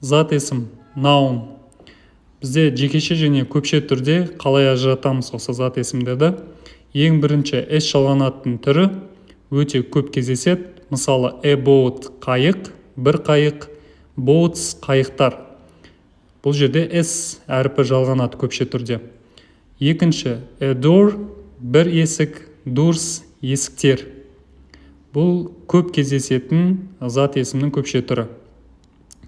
зат есім noun. Бізде жекеше және көпше түрде қалай ажыратамыз осы зат есімдерді? Ең бірінші s жалғанатын түрі өте көп кездеседі. Мысалы, a boat қайық, бір қайық, boats қайықтар. Бұл жерде s әрпі жалғанады көпше түрде. Екінші, a door бір есік, doors есіктер. Бұл көп кездесетін зат есімнің көпше түрі.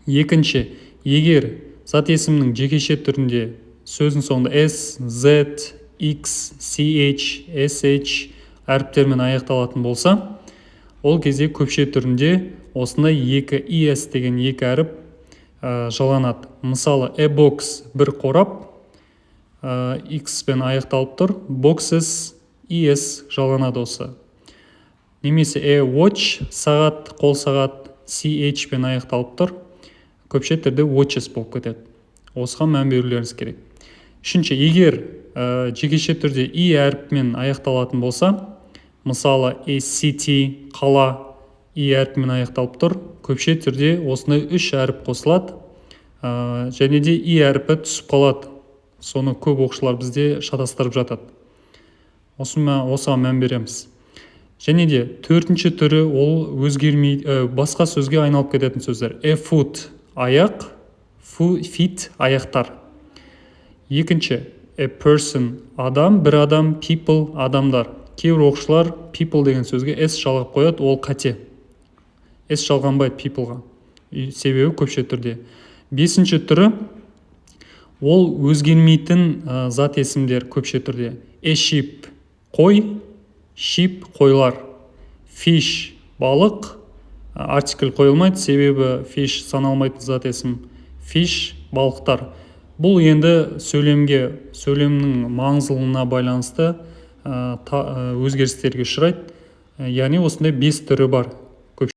Екінші, егер зат есімнің жекеше түрінде сөздің соңында s, z, x, ch, sh әріптермен аяқталатын болса, ол кезде көпше түрінде осындай екі es деген екі әріп жалғанады. Мысалы, a box бір қорап, x пен аяқталып тұр, boxes es жалғанады осы. Немесе a watch сағат, қол сағат, ch пен аяқталып тұр, көпше түрде watches болып кетеді. Осыған мән берулеріңіз керек. Үшінші, егер жекеше түрде i әріпімен аяқталатын болса, мысалы a city қала i әріпімен аяқталып тұр, көпше түрде осындай үш әріп қосылады, және де i әріпі түсіп қалады. Соны көп оқушылар бізде шатастырып жатады. Осыған мән береміз. Және де төртінші түрі ол басқа сөзге айналып кететін сөздер. A foot аяқ, feet аяқтар. Екінші, a person адам, бір адам, people адамдар. Кейбір оқушылар people деген сөзге s жалғап қояды, ол қате. S жалғанбайды peopleға. Себебі көпше түрде. Бесінші түрі ол өзгермейтін зат есімдер көпше түрде. A sheep қой, sheep қойлар. Fish балық, артикль қойылмайды, себебі fish саналмайтын зат есім. Fish балықтар. Бұл енді сөйлемнің маңыздылығына байланысты өзгерістерге ұшырайды. Яғни осындай 5 түрі бар.